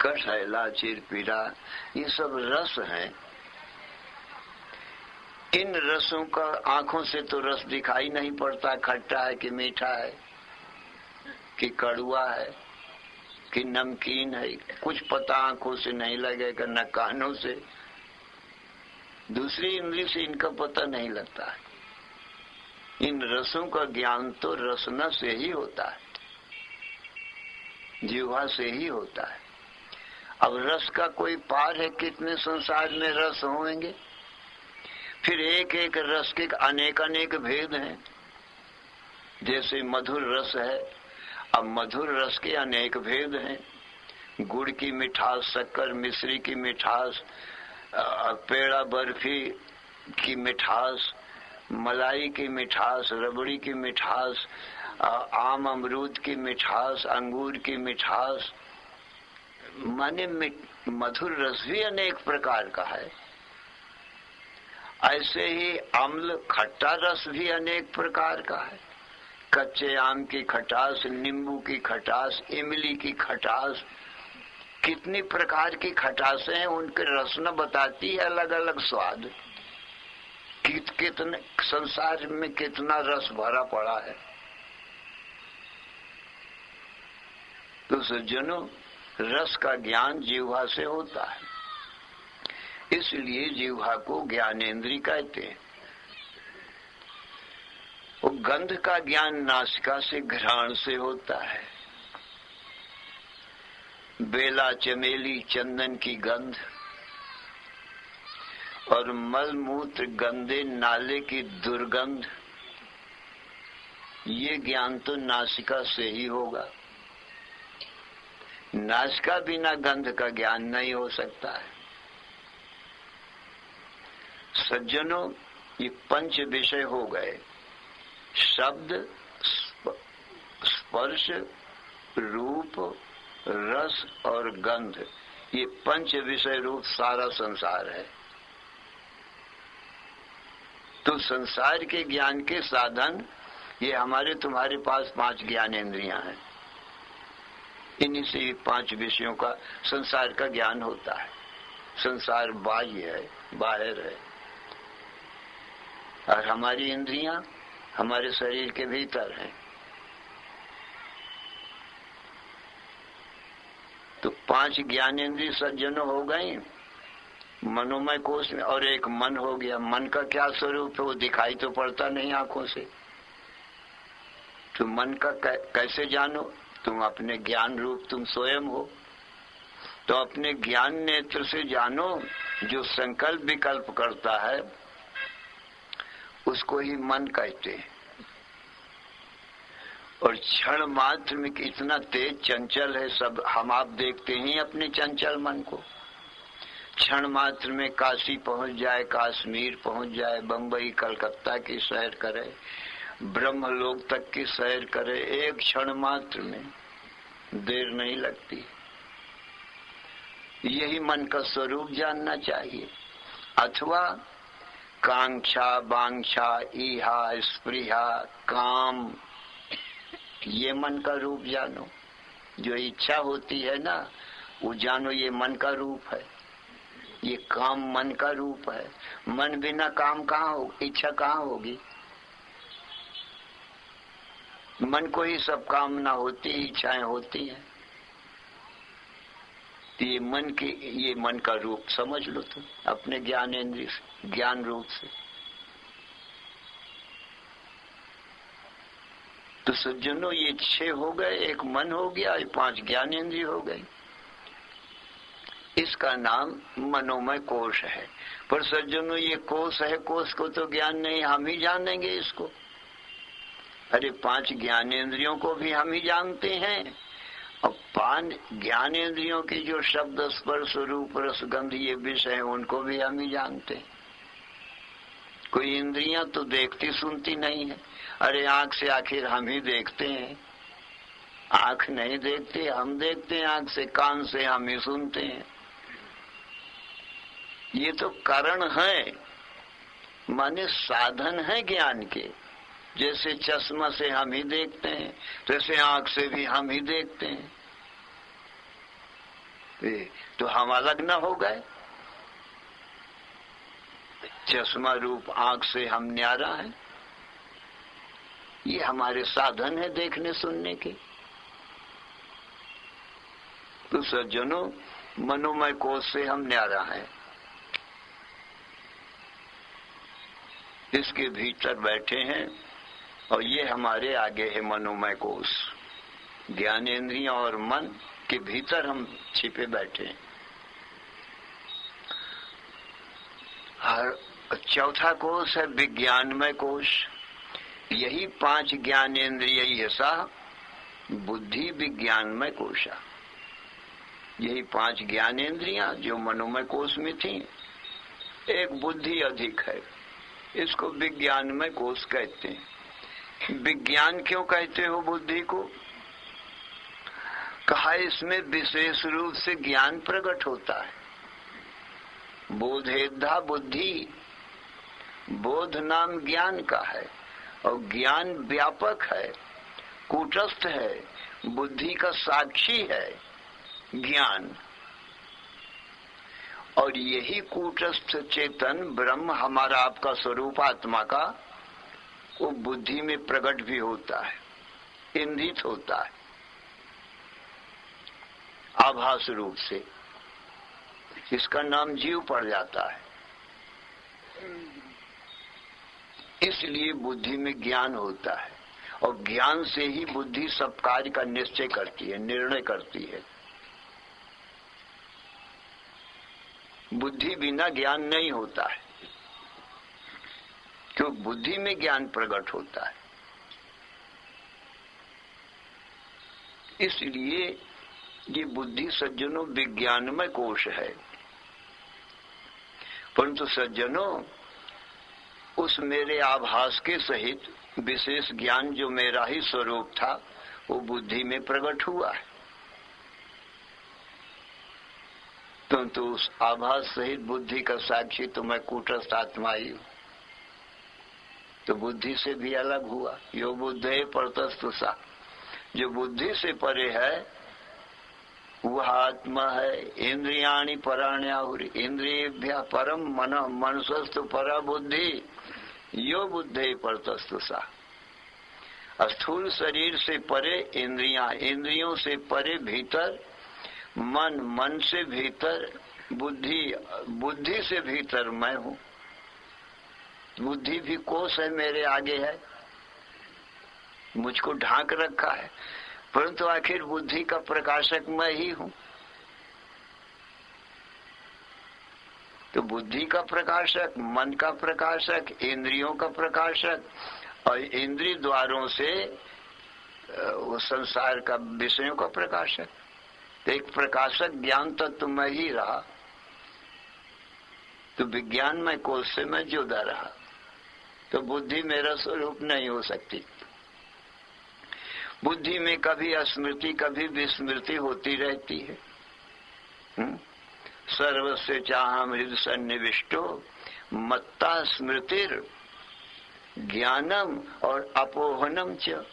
कठैला, चिरपीरा, ये सब रस हैं। इन रसों का आंखों से तो रस दिखाई नहीं पड़ता, खट्टा है कि मीठा है कि कड़ुआ है कि नमकीन है, कुछ पता आंखों से नहीं लगेगा, न कानों से, दूसरी इंद्री से इनका पता नहीं लगता है। इन रसों का ज्ञान तो रसना से ही होता है, जिह्वा से ही होता है। अब रस का कोई पार है? कितने संसार में रस होंगे, फिर एक एक रस के अनेक अनेक भेद हैं। जैसे मधुर रस है, अब मधुर रस के अनेक भेद हैं। गुड़ की मिठास, शक्कर मिश्री की मिठास, पेड़ा बर्फी की मिठास, मलाई की मिठास, रबड़ी की मिठास, आम अमरूद की मिठास, अंगूर की मिठास, माने मधुर रस भी अनेक प्रकार का है। ऐसे ही अम्ल खट्टा रस भी अनेक प्रकार का है। कच्चे आम की खटास, नींबू की खटास, इमली की खटास, कितनी प्रकार की खटासें हैं, उनके रसना बताती है अलग अलग स्वाद। कितने संसार में कितना रस भरा पड़ा है। तो सज्जनों, रस का ज्ञान जिह्वा से होता है, इसलिए जिह्वा को ज्ञानेंद्री कहते हैं। वो गंध का ज्ञान नासिका से, घ्राण से होता है। बेला, चमेली, चंदन की गंध और मलमूत्र गंदे नाले की दुर्गंध, ये ज्ञान तो नासिका से ही होगा। नासिका बिना गंध का ज्ञान नहीं हो सकता है। सज्जनों, ये पंच विषय हो गए, शब्द, स्पर्श, रूप, रस और गंध। ये पंच विषय रूप सारा संसार है। तो संसार के ज्ञान के साधन ये हमारे तुम्हारे पास 5 ज्ञानेंद्रियां हैं। इन्हीं से 5 विषयों का संसार का ज्ञान होता है। संसार बाह्य है, बाहर है, और हमारी इंद्रियां हमारे शरीर के भीतर हैं। तो 5 ज्ञानेंद्रिय सज्जनों हो गए मनोमय कोश में, और एक मन हो गया। मन का क्या स्वरूप है? वो दिखाई तो पड़ता नहीं आंखों से। तो मन का कैसे जानो? तुम अपने ज्ञान रूप तुम स्वयं हो, तो अपने ज्ञान नेत्र से जानो। जो संकल्प विकल्प करता है उसको ही मन कहते हैं। और क्षण मात्र में इतना तेज चंचल है सब, हम आप देखते हैं अपने चंचल मन को। क्षण मात्र में काशी पहुंच जाए, कश्मीर पहुंच जाए, बंबई कलकत्ता की सैर करे, ब्रह्मलोक तक की सैर करे, एक क्षण मात्र में, देर नहीं लगती। यही मन का स्वरूप जानना चाहिए। अथवा कांक्षा, वांछा, ईहा, स्पृहा, काम, ये मन का रूप जानो। जो इच्छा होती है ना, वो जानो ये मन का रूप है। ये काम मन का रूप है। मन बिना काम कहाँ हो, इच्छा कहाँ होगी? मन को ही सब कामना होती, इच्छाएं होती हैं। तो ये मन का रूप समझ लो तुम अपने ज्ञानेंद्रिय से, ज्ञान रूप से। तो सज्जनों, ये 6 हो गए, एक मन हो गया, ये 5 ज्ञानेंद्रिय हो गए। इसका नाम मनोमय कोश है। पर सज्जनों, ये कोश है, कोश को तो ज्ञान नहीं, हम ही जानेंगे इसको। अरे 5 ज्ञानेंद्रियों को भी हम ही जानते हैं, और 5 ज्ञानेंद्रियों की जो शब्द स्पर्श रूप रसगंध ये विषय है उनको भी हम ही जानते हैं। कोई इंद्रियां तो देखती सुनती नहीं है। अरे आंख से आखिर हम ही देखते हैं, आंख नहीं देखती, हम देखते हैं आंख से, कान से हम ही सुनते हैं। ये तो कारण है, माने साधन है ज्ञान के। जैसे चश्मा से हम ही देखते हैं, वैसे आंख से भी हम ही देखते हैं। तो हम अलग न हो गए? चश्मा रूप आंख से हम न्यारा है। ये हमारे साधन है देखने सुनने के। तो सज्जनों, मनोमय कोश से हम न्यारा है। इसके भीतर बैठे हैं और ये हमारे आगे है मनोमय कोश। ज्ञानेंद्रियां और मन के भीतर हम छिपे बैठे हैं। और चौथा कोश है विज्ञानमय कोश। यही 5 ज्ञानेंद्रिय हिस्सा बुद्धि विज्ञानमय कोशा। यही 5 ज्ञानेंद्रियां जो मनोमय कोश में थी, एक बुद्धि अधिक है, इसको विज्ञानमय कोश कहते हैं। विज्ञान क्यों कहते हो बुद्धि को? कहा इसमें विशेष रूप से ज्ञान प्रकट होता है। बोधेद्धा बुद्धि, बोध नाम ज्ञान का है और ज्ञान व्यापक है, कूटस्थ है, बुद्धि का साक्षी है ज्ञान। और यही कूटस्थ चेतन ब्रह्म हमारा आपका स्वरूप आत्मा का, वो बुद्धि में प्रकट भी होता है, इंगित होता है आभास रूप से। इसका नाम जीव पड़ जाता है। इसलिए बुद्धि में ज्ञान होता है और ज्ञान से ही बुद्धि सब कार्य का निश्चय करती है, निर्णय करती है। बुद्धि बिना ज्ञान नहीं होता है, क्यों? बुद्धि में ज्ञान प्रकट होता है। इसलिए ये बुद्धि सज्जनों विज्ञानमय कोश है। परंतु सज्जनों, उस मेरे आभास के सहित विशेष ज्ञान जो मेरा ही स्वरूप था, वो बुद्धि में प्रकट हुआ है। तो उस आभास सहित बुद्धि का साक्षी तो मैं कूटस्थ आत्मा ही हूं। तो बुद्धि से भी अलग हुआ। यो बुद्धे परतस्तु सा, जो बुद्धि से परे है वह आत्मा है। इंद्रियाणि पराण्याहुरि, इंद्रियेभ्यः परम मनः मनसस्तु परा बुद्धि, यो बुद्धे परतस्तु सा। स्थूल शरीर से परे इंद्रियां, इंद्रियों से परे भीतर मन, मन से भीतर बुद्धि, बुद्धि से भीतर मैं हूं। बुद्धि भी कोश है, मेरे आगे है, मुझको ढांक रखा है, परंतु आखिर बुद्धि का प्रकाशक मैं ही हूं। तो बुद्धि का प्रकाशक, मन का प्रकाशक, इंद्रियों का प्रकाशक और इंद्रिय द्वारों से वो संसार का विषयों का प्रकाशक। तो एक प्रकाशक ज्ञान तत्व मैं ही रहा। तो विज्ञान में कोश से मैं जुदा रहा। तो बुद्धि मेरा स्वरूप नहीं हो सकती। बुद्धि में कभी स्मृति कभी विस्मृति होती रहती है। सर्वस्य चाहम हृदय सन्निविष्टो मत्ता स्मृतिर ज्ञानम और अपोहनम च।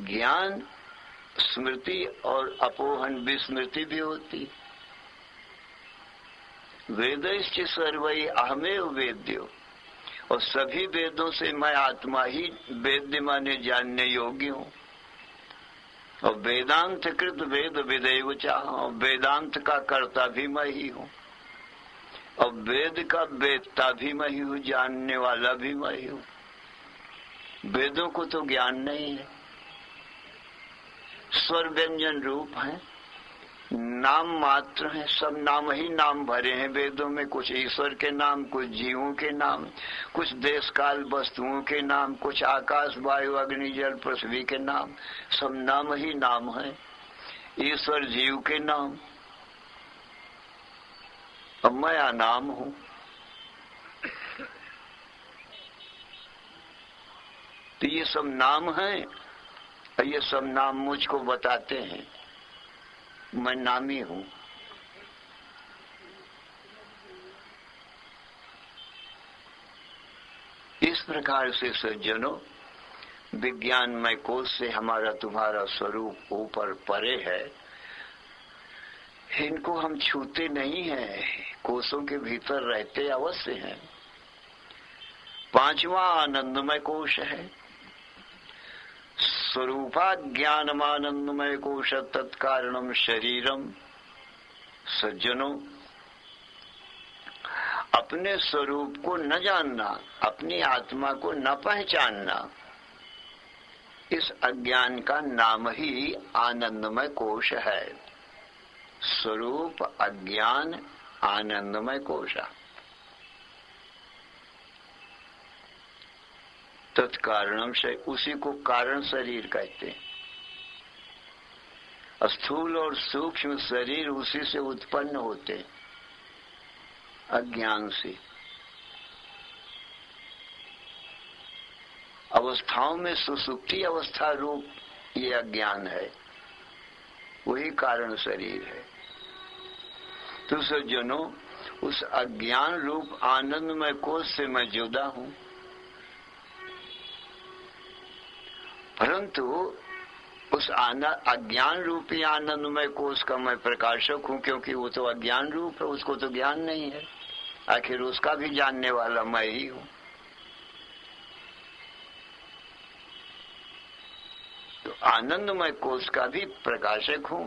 ज्ञान, स्मृति और अपोहन, विस्मृति भी होती। वेदैश्च सर्वै अहमेव वेद्यो, और सभी वेदों से मैं आत्मा ही वेद्य माने जानने योग्य हूँ। और वेदांत कृत वेद विदेव चाह, वेदांत का कर्ता भी मैं ही हूँ और वेद का वेदता भी मैं ही हूँ, जानने वाला भी मैं ही हूँ। वेदों को तो ज्ञान नहीं है, स्वर व्यंजन रूप है, नाम मात्र हैं, सब नाम ही नाम भरे हैं वेदों में। कुछ ईश्वर के नाम, कुछ जीवों के नाम, कुछ देश काल वस्तुओं के नाम, कुछ आकाश वायु अग्नि जल पृथ्वी के नाम, सब नाम ही नाम है। ईश्वर जीव के नाम, और मैं अनाम हूं। तो ये सब नाम हैं, और ये सब नाम मुझको बताते हैं मैं नामी हूं। इस प्रकार से सज्जनों, विज्ञानमय कोश से हमारा तुम्हारा स्वरूप ऊपर परे है। इनको हम छूते नहीं हैं, कोशों के भीतर रहते अवश्य हैं। पांचवा आनंदमय कोश है, स्वरूपा ज्ञानमानंदमय कोश तत्कारणम शरीरम। सज्जनों, अपने स्वरूप को न जानना, अपनी आत्मा को न पहचानना, इस अज्ञान का नाम ही आनंदमय कोश है। स्वरूप अज्ञान आनंदमय कोश। तत्कारणम से, उसी को कारण शरीर कहते हैं। स्थूल और सूक्ष्म शरीर उसी से उत्पन्न होते हैं, अज्ञान से। अवस्थाओं में सुसुप्ति अवस्था रूप ये अज्ञान है, वही कारण शरीर है। तो सज्जनों, उस अज्ञान रूप आनंदमय कोश से मैं जुदा हूं, परंतु उस अज्ञान रूपी आनंदमय कोश का मैं प्रकाशक हूं, क्योंकि वो तो अज्ञान रूप है, उसको तो ज्ञान नहीं है। आखिर उसका भी जानने वाला मैं ही हूं। तो आनंदमय कोश का भी प्रकाशक हूं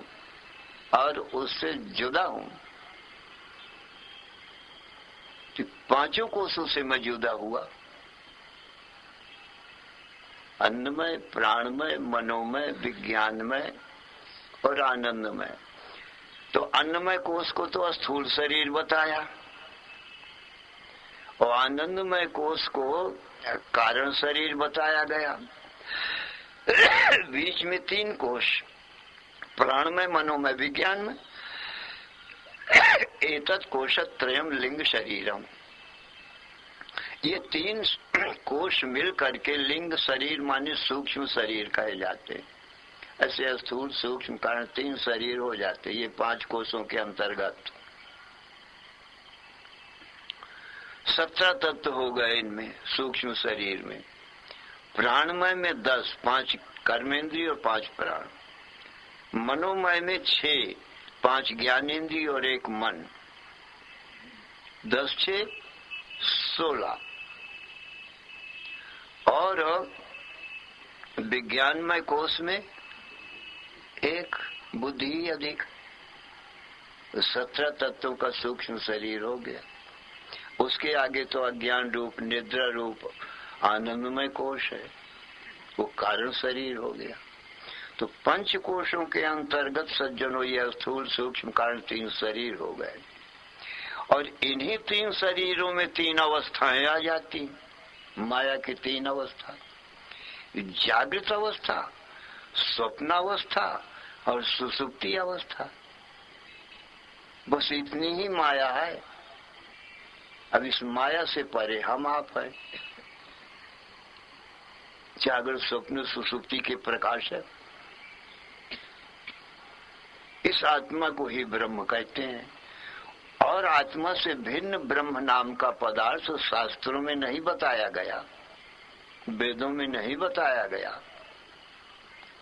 और उससे जुदा हूं। तो पांचों कोशों से मैं जुदा हुआ, अन्नमय, प्राणमय, मनोमय, विज्ञानमय और आनंदमय। तो अन्नमय कोश को तो स्थूल शरीर बताया, और आनंदमय कोश को कारण शरीर बताया गया। बीच में तीन कोश, प्राणमय, मनोमय, विज्ञानमय। एतत् कोशत्रयम् लिंग शरीरम। ये तीन कोश मिल करके लिंग शरीर माने सूक्ष्म शरीर कहे जाते। ऐसे स्थूल सूक्ष्म कारण तीन शरीर हो जाते, ये पांच कोशों के अंतर्गत। 17 तत्व हो गए इनमें, सूक्ष्म शरीर में। प्राणमय में 10, 5 कर्मेंद्रिय और 5 प्राण। मनोमय में 6, 5 ज्ञानेंद्रिय और 1 मन। 10, 6, 16। और विज्ञानमय कोश में 1 बुद्धि अधिक। 17 तत्वों का सूक्ष्म शरीर हो गया। उसके आगे तो अज्ञान रूप, निद्रा रूप आनंदमय कोश है, वो कारण शरीर हो गया। तो पंच कोशों के अंतर्गत सज्जनों ये स्थूल सूक्ष्म कारण 3 शरीर हो गए। और इन्हीं 3 शरीरों में 3 अवस्थाएं आ जाती। माया की 3 अवस्था, जागृत अवस्था, स्वप्नावस्था और सुसुप्ति अवस्था। बस इतनी ही माया है। अब इस माया से परे हम आप है, जागृत स्वप्न सुसुप्ति के प्रकाशक। इस आत्मा को ही ब्रह्म कहते हैं। और आत्मा से भिन्न ब्रह्म नाम का पदार्थ शास्त्रों में नहीं बताया गया, वेदों में नहीं बताया गया।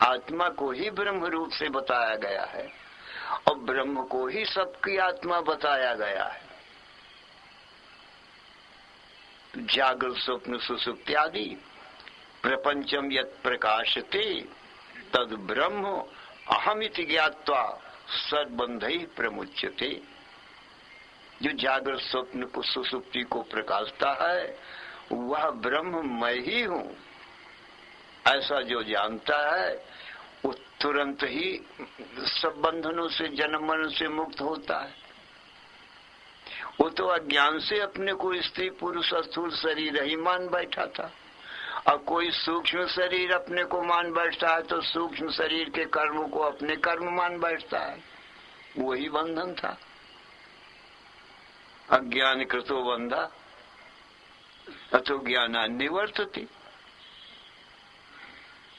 आत्मा को ही ब्रह्म रूप से बताया गया है, और ब्रह्म को ही सबकी आत्मा बताया गया है। जागृत स्वप्न सुसुप्ति आदि प्रपंचम यत् प्रकाशते तद ब्रह्म अहमिति ज्ञात्वा सर्वबंधैः प्रमुच्यते। जो जागृत स्वप्न को सुसुप्ति को प्रकाशता है वह ब्रह्म मैं ही हूँ, ऐसा जो जानता है वो तुरंत ही सब बंधनों से, जन्म मरण से मुक्त होता है। वो तो अज्ञान से अपने को स्त्री पुरुष स्थूल शरीर ही मान बैठा था। अब कोई सूक्ष्म शरीर अपने को मान बैठता है तो सूक्ष्म शरीर के कर्मों को अपने कर्म मान बैठता है। वही बंधन था। अज्ञान कृतो बंधा अतो ज्ञाना निवर्तति।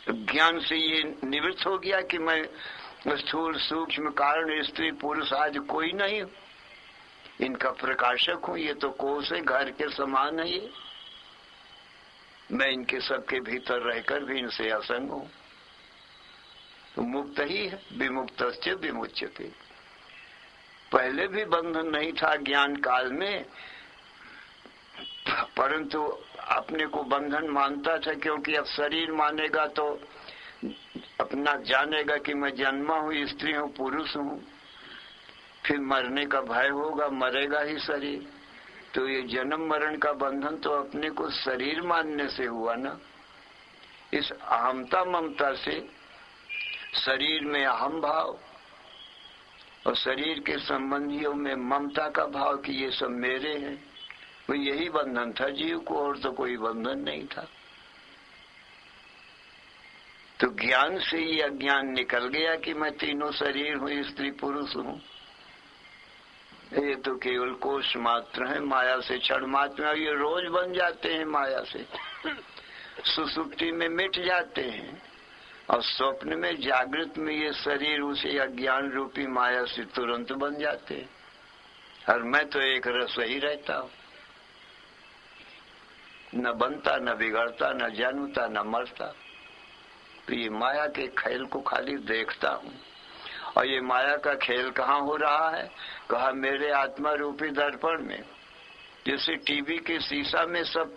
ज्ञान से ये निवृत्त हो गया कि मैं स्थूल सूक्ष्म कारण स्त्री पुरुष आज कोई नहीं हूं, इनका प्रकाशक हूं। ये तो कोष है, घर के समान है। ये मैं इनके सबके भीतर रहकर भी इनसे असंग हूं। तो मुक्त ही है। विमुक्तस्य विमुच्यते। पहले भी बंधन नहीं था ज्ञान काल में, परंतु अपने को बंधन मानता था, क्योंकि अब शरीर मानेगा तो अपना जानेगा कि मैं जन्मा हूँ, स्त्री हूँ, पुरुष हूँ। फिर मरने का भय होगा, मरेगा ही शरीर। तो ये जन्म मरण का बंधन तो अपने को शरीर मानने से हुआ ना। इस अहमता ममता से, शरीर में अहम भाव और शरीर के संबंधियों में ममता का भाव कि ये सब मेरे हैं, वो यही बंधन था जीव को, और तो कोई बंधन नहीं था। तो ज्ञान से ये अज्ञान निकल गया कि मैं तीनों शरीर हूँ, स्त्री पुरुष हूँ। ये तो केवल कोष मात्र है, माया से क्षण मात्र में। ये रोज बन जाते हैं माया से, सुसुप्ति में मिट जाते हैं, और स्वप्न में जागृत में ये शरीर उसे अज्ञान रूपी माया से तुरंत बन जाते हैं। और मैं तो एक रस ही रहता हूँ, न बनता, न बिगड़ता, न जन्मता, न मरता। तो ये माया के खेल को खाली देखता हूँ। और ये माया का खेल कहाँ हो रहा है? कहा मेरे आत्मा रूपी दर्पण में। जैसे टीवी के शीशा में सब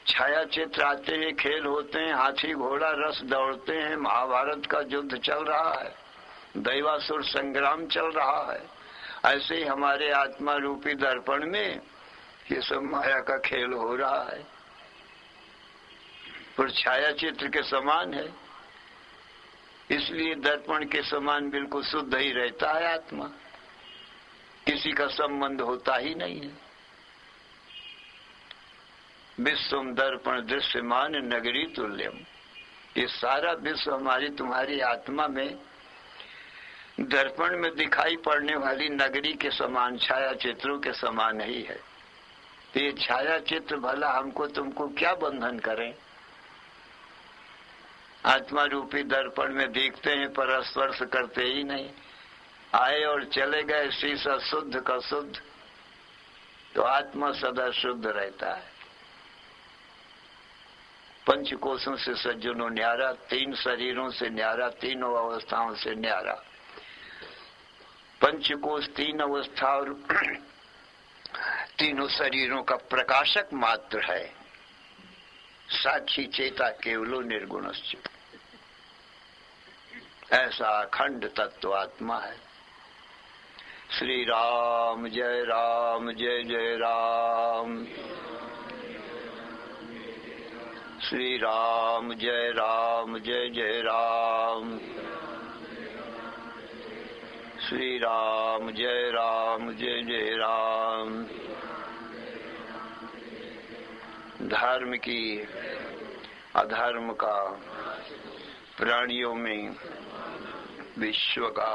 छाया चित्र आते हैं, खेल होते हैं, हाथी घोड़ा रस दौड़ते हैं, महाभारत का युद्ध चल रहा है, दैवासुर संग्राम चल रहा है, ऐसे ही हमारे आत्मा रूपी दर्पण में ये सब माया का खेल हो रहा है। पर छाया चित्र के समान है, इसलिए दर्पण के समान बिल्कुल शुद्ध ही रहता है आत्मा, किसी का संबंध होता ही नहीं है। विश्वम दर्पण दृश्यमान नगरी तुल्यम। ये सारा विश्व हमारी तुम्हारी आत्मा में दर्पण में दिखाई पड़ने वाली नगरी के समान, छाया चित्रों के समान ही है। तो ये छाया चित्र भला हमको तुमको क्या बंधन करें? आत्मा रूपी दर्पण में देखते हैं पर स्पर्श करते ही नहीं, आए और चले गए, शीशा शुद्ध का शुद्ध। तो आत्मा सदा शुद्ध रहता है। पंच कोशों से सज्जनों न्यारा, तीन शरीरों से न्यारा, तीनों अवस्थाओं से न्यारा। पंचकोश तीन अवस्था और तीनों शरीरों का प्रकाशक मात्र है। साक्षी चेता केवलो निर्गुणश्च। ऐसा अखंड तत्व आत्मा है। श्री राम जय राम, जय जय राम। श्री राम जय राम, जय जय राम। श्री राम जय राम, जय जय राम। धर्म की अधर्म का, प्राणियों में विश्व का।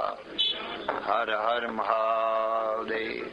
हर हर महादेव।